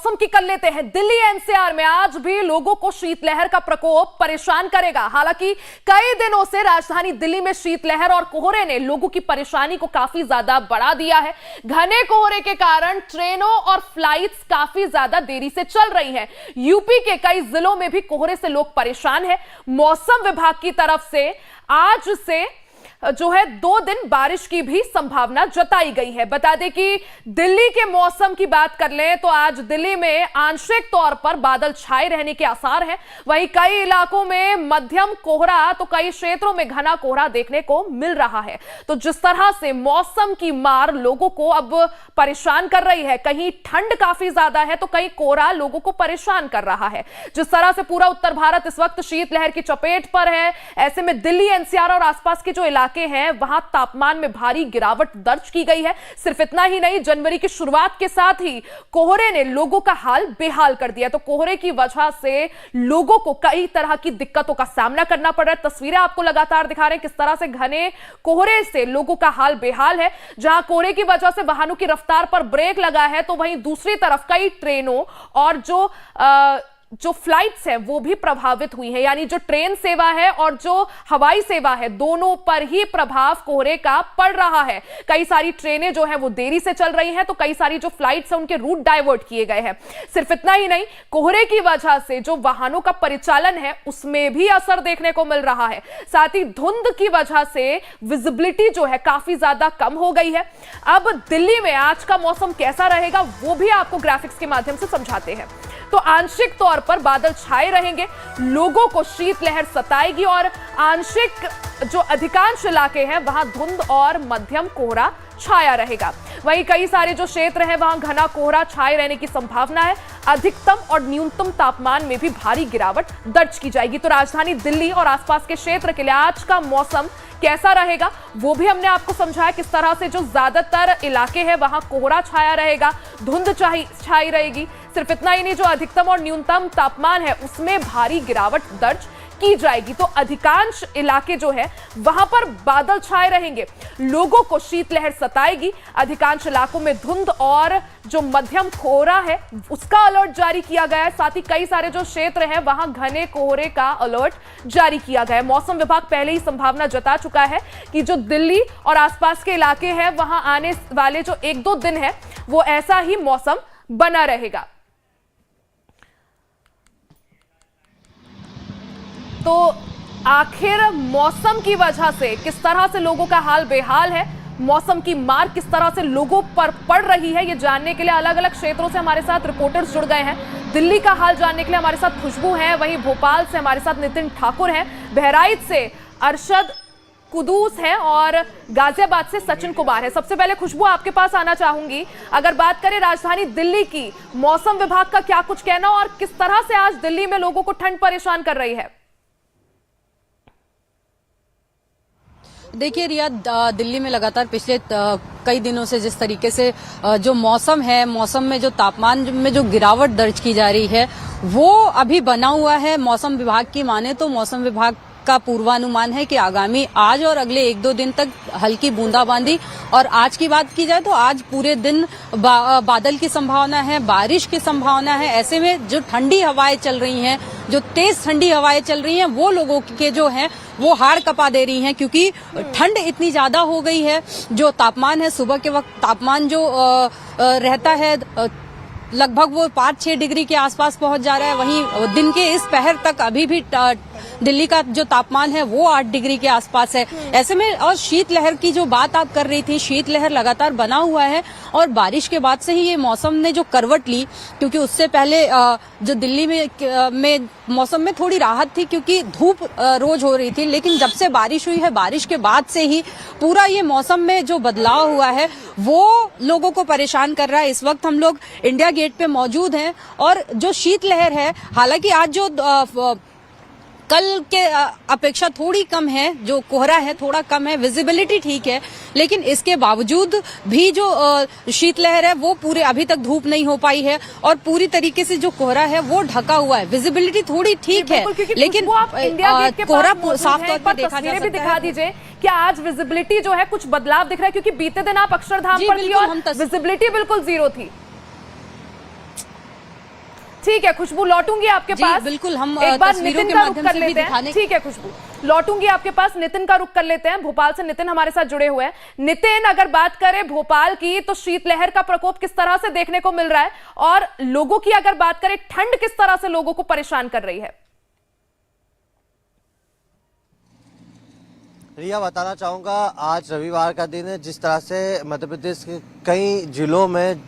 मौसम की कर लेते हैं। दिल्ली एनसीआर में आज भी लोगों को शीतलहर का प्रकोप परेशान करेगा। हालांकि कई दिनों से राजधानी दिल्ली में शीतलहर और कोहरे ने लोगों की परेशानी को काफी ज्यादा बढ़ा दिया है। घने कोहरे के कारण ट्रेनों और फ्लाइट्स काफी ज्यादा देरी से चल रही हैं। यूपी के कई जिलों में भी कोहरे से लोग परेशान हैं। मौसम विभाग की तरफ से आज से जो है 2 दिन बारिश की भी संभावना जताई गई है। बता दें कि दिल्ली के मौसम की बात कर लें तो आज दिल्ली में आंशिक तौर पर बादल छाए रहने के आसार हैं। वहीं कई इलाकों में मध्यम कोहरा तो कई क्षेत्रों में घना कोहरा देखने को मिल रहा है। तो जिस तरह से मौसम की मार लोगों को अब परेशान कर रही है, कहीं ठंड काफी ज्यादा है तो कहीं कोहरा लोगों को परेशान कर रहा है। जिस तरह से पूरा उत्तर भारत इस वक्त शीतलहर की चपेट पर है, ऐसे में दिल्ली एनसीआर और आसपास के जो इलाके हैं वहां तापमान में भारी गिरावट दर्ज की गई है। सिर्फ इतना ही नहीं, जनवरी की शुरुआत के साथ ही कोहरे ने लोगों का हाल बेहाल कर दिया। तो कोहरे की वजह से लोगों को कई तरह की दिक्कतों का सामना करना पड़ रहा है। तस्वीरें आपको लगातार दिखा रहे हैं किस तरह से घने कोहरे से लोगों का हाल बेहाल है। जहां कोहरे की वजह से वाहनों की रफ्तार पर ब्रेक लगा है तो वहीं दूसरी तरफ कई ट्रेनों और जो फ्लाइट्स हैं वो भी प्रभावित हुई हैं। यानी जो ट्रेन सेवा है और जो हवाई सेवा है दोनों पर ही प्रभाव कोहरे का पड़ रहा है। कई सारी ट्रेनें जो हैं वो देरी से चल रही हैं तो कई सारी जो फ्लाइट्स हैं उनके रूट डाइवर्ट किए गए हैं। सिर्फ इतना ही नहीं, कोहरे की वजह से जो वाहनों का परिचालन है उसमें भी असर देखने को मिल रहा है। साथ ही धुंध की वजह से विजिबिलिटी जो है काफी ज्यादा कम हो गई है। अब दिल्ली में आज का मौसम कैसा रहेगा वो भी आपको ग्राफिक्स के माध्यम से समझाते हैं। तो आंशिक तौर पर बादल छाए रहेंगे, लोगों को शीतलहर सताएगी और आंशिक जो अधिकांश इलाके हैं वहां धुंध और मध्यम कोहरा छाया रहेगा। वहीं कई सारे जो क्षेत्र हैं वहां घना कोहरा छाए रहने की संभावना है। अधिकतम और न्यूनतम तापमान में भी भारी गिरावट दर्ज की जाएगी। तो राजधानी दिल्ली और आसपास के क्षेत्र के लिए आज का मौसम कैसा रहेगा वो भी हमने आपको समझाया। किस तरह से जो ज्यादातर इलाके हैं वहां कोहरा छाया रहेगा, धुंध छाई रहेगी। सिर्फ इतना ही नहीं, जो अधिकतम और न्यूनतम तापमान है उसमें भारी गिरावट दर्ज की जाएगी। तो अधिकांश इलाके जो है वहां पर बादल छाए रहेंगे, लोगों को शीतलहर सताएगी। अधिकांश इलाकों में धुंध और जो मध्यम कोहरा है उसका अलर्ट जारी किया गया है। साथ ही कई सारे जो क्षेत्र हैं वहां घने कोहरे का अलर्ट जारी किया गया है। मौसम विभाग पहले ही संभावना जता चुका है कि जो दिल्ली और आसपास के इलाके हैं वहां आने वाले जो 1-2 दिन है वो ऐसा ही मौसम बना रहेगा। तो आखिर मौसम की वजह से किस तरह से लोगों का हाल बेहाल है, मौसम की मार किस तरह से लोगों पर पड़ रही है, ये जानने के लिए अलग अलग क्षेत्रों से हमारे साथ रिपोर्टर्स जुड़ गए हैं। दिल्ली का हाल जानने के लिए हमारे साथ खुशबू है, वहीं भोपाल से हमारे साथ नितिन ठाकुर हैं, बहराइच से अरशद कुदूस है और गाजियाबाद से सचिन कुमार है। सबसे पहले खुशबू आपके पास आना चाहूंगी, अगर बात करें राजधानी दिल्ली की, मौसम विभाग का क्या कुछ कहना और किस तरह से आज दिल्ली में लोगों को ठंड परेशान कर रही है? देखिए रिया, दिल्ली में लगातार पिछले कई दिनों से जिस तरीके से जो मौसम है, मौसम में जो तापमान में जो गिरावट दर्ज की जा रही है वो अभी बना हुआ है। मौसम विभाग की माने तो मौसम विभाग का पूर्वानुमान है कि आगामी आज और अगले 1-2 दिन तक हल्की बूंदाबांदी, और आज की बात की जाए तो आज पूरे दिन बादल की संभावना है, बारिश की संभावना है। ऐसे में जो ठंडी हवाएं चल रही हैं, जो तेज ठंडी हवाएं चल रही हैं वो लोगों के जो हैं वो हाड़ कपा दे रही हैं, क्योंकि ठंड इतनी ज्यादा हो गई है। जो तापमान है, सुबह के वक्त तापमान जो रहता है लगभग वो 5-6 डिग्री के आसपास पहुंच जा रहा है। वहीं दिन के इस पहर तक अभी भी दिल्ली का जो तापमान है वो 8 डिग्री के आसपास है। ऐसे में और शीतलहर की जो बात आप कर रही थी, शीतलहर लगातार बना हुआ है और बारिश के बाद से ही ये मौसम ने जो करवट ली, क्योंकि उससे पहले जो दिल्ली में मौसम में थोड़ी राहत थी क्योंकि धूप रोज हो रही थी, लेकिन जब से बारिश हुई है, बारिश के बाद से ही पूरा ये मौसम में जो बदलाव हुआ है वो लोगों को परेशान कर रहा है। इस वक्त हम लोग इंडिया गेट पे मौजूद हैं और जो शीतलहर है, हालांकि आज जो कल के अपेक्षा थोड़ी कम है, जो कोहरा है थोड़ा कम है, विजिबिलिटी ठीक है, लेकिन इसके बावजूद भी जो शीतलहर है वो पूरे अभी तक धूप नहीं हो पाई है और पूरी तरीके से जो कोहरा है वो ढका हुआ है। विजिबिलिटी थोड़ी ठीक है, लेकिन कोहरा साफ तौर पर देखा जा सकता है। दिखा दीजिए क्या आज विजिबिलिटी जो है कुछ बदलाव दिख रहा है, क्योंकि बीते दिन आप अक्षरधाम पर थी और विजिबिलिटी बिल्कुल 0 थी। ठीक है खुशबू, लौटूंगी आपके जी, पास। बिल्कुल, हम एक बार तस्वीरों नितिन के का रुख माध्यम कर से भी लेते हैं। दिखाने- ठीक है खुशबू, लौटूंगी आपके पास, नितिन का रुख कर लेते हैं। भोपाल से नितिन हमारे साथ जुड़े हुए हैं। नितिन, अगर बात करें भोपाल की तो शीतलहर का प्रकोप किस तरह से देखने को मिल रहा है, और लोगों की अगर बात करें ठंड किस तरह से लोगों को परेशान कर रही है? रिया, बताना चाहूँगा आज रविवार का दिन है। जिस तरह से मध्य प्रदेश के कई जिलों में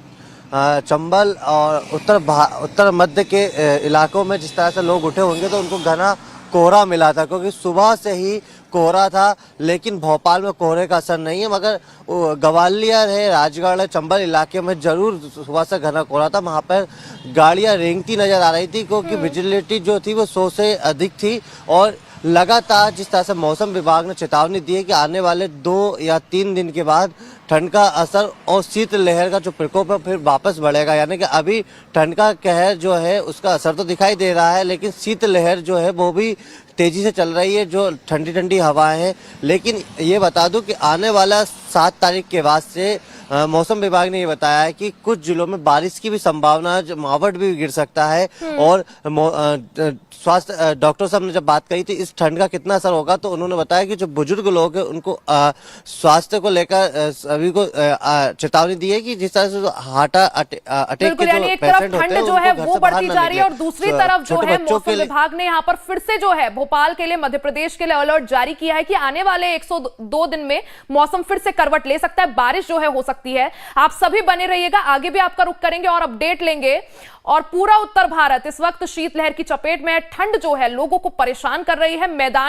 चंबल और उत्तर मध्य के इलाकों में जिस तरह से लोग उठे होंगे तो उनको घना कोहरा मिला था, क्योंकि सुबह से ही कोहरा था। लेकिन भोपाल में कोहरे का असर नहीं है, मगर ग्वालियर है, राजगढ़ है, चंबल इलाके में जरूर सुबह से घना कोहरा था। वहाँ पर गाड़ियाँ रेंगती नजर आ रही थी, क्योंकि विजिबिलिटी जो थी वो 100 से अधिक थी। और लगातार जिस तरह से मौसम विभाग ने चेतावनी दी है कि आने वाले 2 या 3 दिन के बाद ठंड का असर और शीतलहर का जो प्रकोप है फिर वापस बढ़ेगा। यानी कि अभी ठंड का कहर जो है उसका असर तो दिखाई दे रहा है, लेकिन शीतलहर जो है वो भी तेजी से चल रही है, जो ठंडी ठंडी हवाएं हैं। लेकिन ये बता दूं कि आने वाला 7 तारीख के बाद से मौसम विभाग ने ये बताया है कि कुछ जिलों में बारिश की भी संभावना है, मावठ भी गिर सकता है। और स्वास्थ्य डॉक्टर साहब ने जब बात कही थी इस ठंड का कितना असर होगा, तो उन्होंने बताया कि जो बुजुर्ग लोग हैं उनको स्वास्थ्य को लेकर सभी को चेतावनी दी है कि जिस तरह से हार्ट अटैक के जो पेशेंट होते हैं जो है उनको घर वो से बाहर बढ़ती ना जा रही है, और निकलें। दूसरी तरफ जो छोटे है बच्चों मौसम के लिए विभाग ने यहाँ पर फिर से जो है भोपाल के लिए, मध्य प्रदेश के लिए अलर्ट जारी किया है कि आने वाले 102 दिन में मौसम फिर से करवट ले सकता है, बारिश जो है हो सकती है। आप सभी बने रहिएगा, आगे भी आपका रुख करेंगे और अपडेट लेंगे। और पूरा उत्तर भारत इस वक्त शीतलहर की चपेट में है। ठंड जो है लोगों को परेशान कर रही है। मैदान